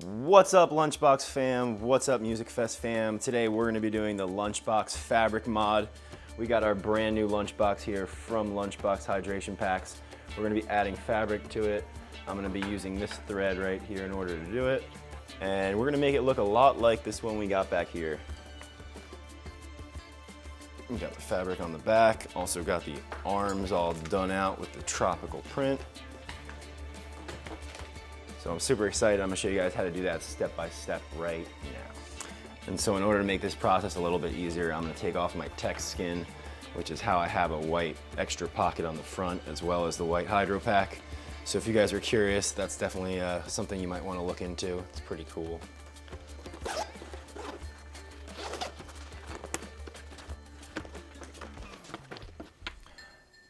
What's up, Lunchbox fam? What's up, Music Fest fam? Today we're going to be doing the Lunchbox fabric mod. We got our brand new Lunchbox here from Lunchbox Hydration Packs. We're going to be adding fabric to it. I'm going to be using this thread right here in order to do it. And we're going to make it look a lot like this one we got back here. We got the fabric on the back. Also got the arms all done out with the tropical print. So I'm super excited. I'm gonna show you guys how to do that step by step right now. And so in order to make this process a little bit easier, I'm gonna take off my text skin, which is how I have a white extra pocket on the front as well as the white hydro pack. So if you guys are curious, that's definitely something you might wanna look into. It's pretty cool.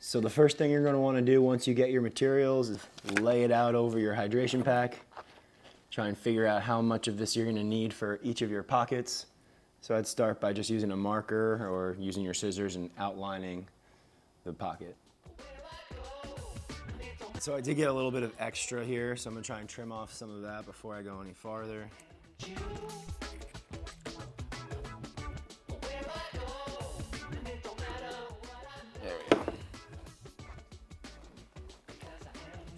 So the first thing you're going to want to do once you get your materials is lay it out over your hydration pack. Try and figure out how much of this you're going to need for each of your pockets. So I'd start by just using a marker or using your scissors and outlining the pocket. So I did get a little bit of extra here, so I'm going to try and trim off some of that before I go any farther.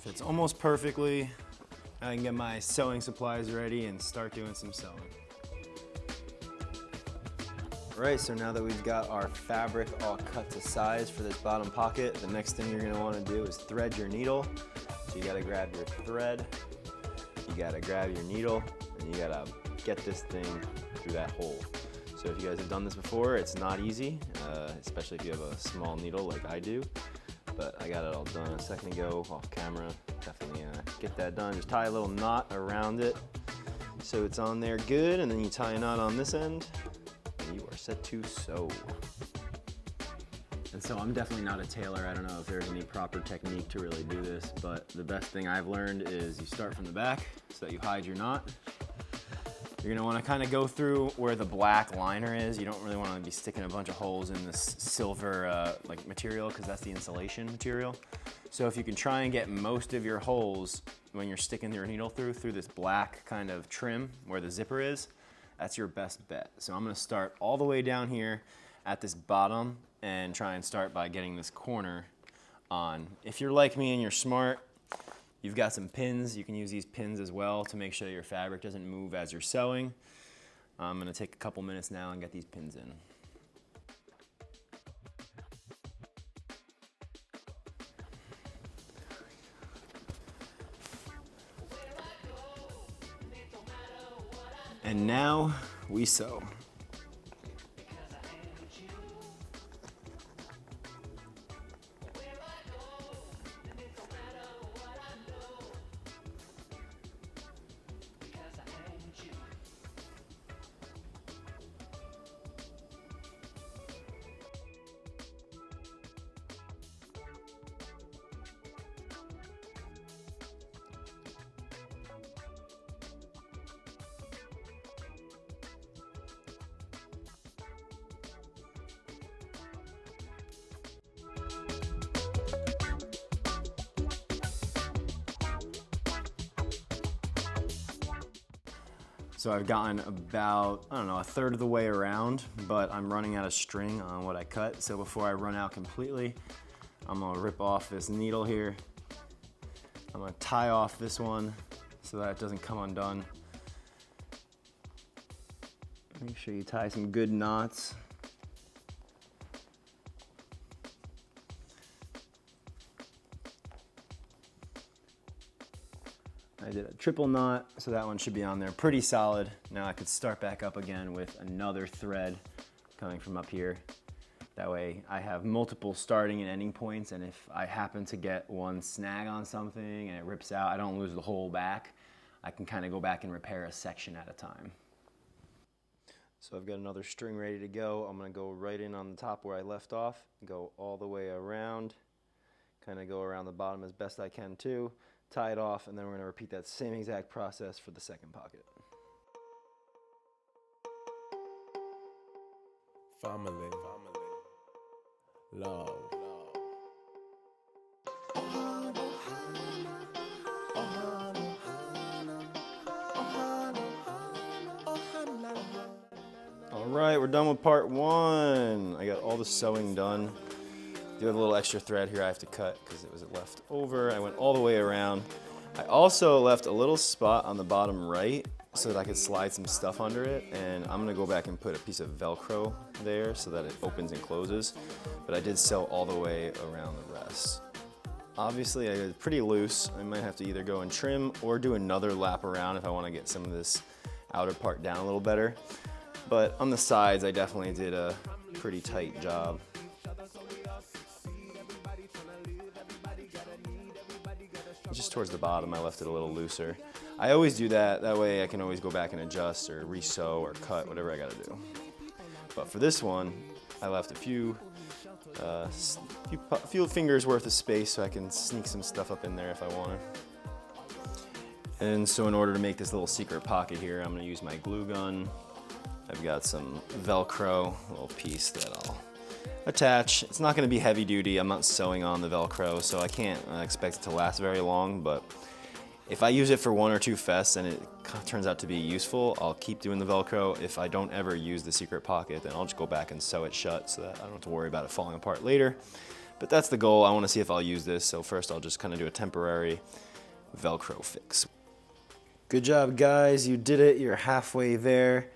Fits almost perfectly. I can get my sewing supplies ready and start doing some sewing. All right, so now that we've got our fabric all cut to size for this bottom pocket, the next thing you're gonna wanna do is thread your needle. So you gotta grab your thread, you gotta grab your needle, and you gotta get this thing through that hole. So if you guys have done this before, it's not easy, especially if you have a small needle like I do. But I got it all done a second ago off camera. Definitely get that done. Just tie a little knot around it so it's on there good, and then you tie a knot on this end and you are set to sew. And so I'm definitely not a tailor. I don't know if there's any proper technique to really do this, but the best thing I've learned is you start from the back so that you hide your knot. You're gonna wanna kinda go through where the black liner is. You don't really wanna be sticking a bunch of holes in this silver like material, because that's the insulation material. So if you can try and get most of your holes when you're sticking your needle through this black kind of trim where the zipper is, that's your best bet. So I'm gonna start all the way down here at this bottom and try and start by getting this corner on. If you're like me and you're smart, you've got some pins. You can use these pins as well to make sure your fabric doesn't move as you're sewing. I'm gonna take a couple minutes now and get these pins in. And now we sew. So I've gotten about, I don't know, a third of the way around, but I'm running out of string on what I cut. So before I run out completely, I'm gonna rip off this needle here. I'm gonna tie off this one so that it doesn't come undone. Make sure you tie some good knots. I did a triple knot, so that one should be on there pretty solid. Now I could start back up again with another thread coming from up here. That way I have multiple starting and ending points, and if I happen to get one snag on something and it rips out, I don't lose the whole back. I can kind of go back and repair a section at a time. So I've got another string ready to go. I'm gonna go right in on the top where I left off, go all the way around, kind of go around the bottom as best I can too. Tie it off, and then we're going to repeat that same exact process for the second pocket. Family, love. right, we're done with part 1. I got all the sewing done. Do have a little extra thread here I have to cut because it was left over. I went all the way around. I also left a little spot on the bottom right so that I could slide some stuff under it, and I'm gonna go back and put a piece of Velcro there so that it opens and closes, but I did sew all the way around the rest. Obviously, it's pretty loose. I might have to either go and trim or do another lap around if I wanna get some of this outer part down a little better. But on the sides, I definitely did a pretty tight job. Just towards the bottom, I left it a little looser. I always do that. That way I can always go back and adjust or re-sew or cut, whatever I gotta do. But for this one, I left a few fingers worth of space so I can sneak some stuff up in there if I want to. And so in order to make this little secret pocket here, I'm gonna use my glue gun. I've got some Velcro, a little piece that I'll attach. It's not going to be heavy duty. I'm not sewing on the Velcro, so I can't expect it to last very long, but if I use it for 1 or 2 fests and it turns out to be useful, I'll keep doing the Velcro. If I don't ever use the secret pocket, then I'll just go back and sew it shut so that I don't have to worry about it falling apart later. But that's the goal. I want to see if I'll use this, so first I'll just kind of do a temporary Velcro fix. Good job, guys. You did it. You're halfway there.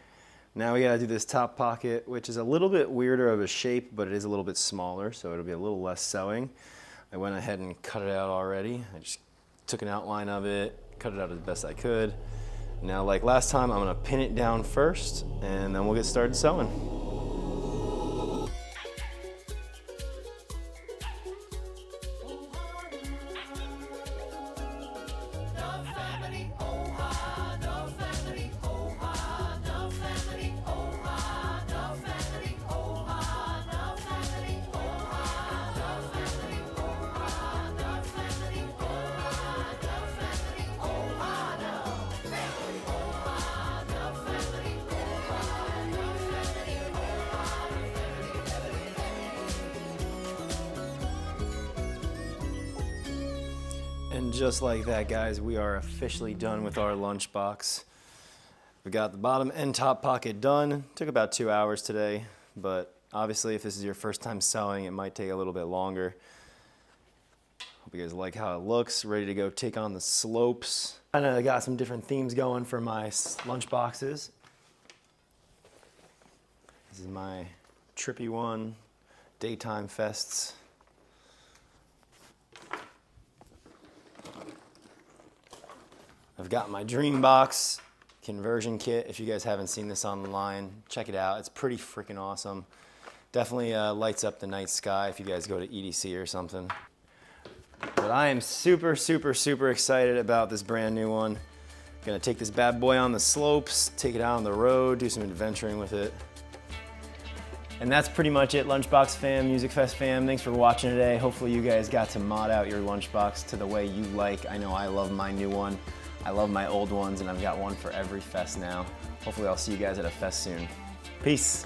Now we gotta do this top pocket, which is a little bit weirder of a shape, but it is a little bit smaller, so it'll be a little less sewing. I went ahead and cut it out already. I just took an outline of it, cut it out as best I could. Now, like last time, I'm gonna pin it down first, and then we'll get started sewing. And just like that, guys, we are officially done with our lunchbox. We got the bottom and top pocket done. Took about 2 hours today, but obviously if this is your first time sewing, it might take a little bit longer. Hope you guys like how it looks. Ready to go take on the slopes. I know I got some different themes going for my lunchboxes. This is my trippy one, daytime fests. I've got my dream box conversion kit. If you guys haven't seen this online, check it out. It's pretty freaking awesome. Definitely lights up the night sky if you guys go to EDC or something. But I am super, super, super excited about this brand new one. Gonna take this bad boy on the slopes, take it out on the road, do some adventuring with it. And that's pretty much it, Lunchbox fam, Music Fest fam. Thanks for watching today. Hopefully you guys got to mod out your lunchbox to the way you like. I know I love my new one. I love my old ones, and I've got one for every fest now. Hopefully I'll see you guys at a fest soon. Peace.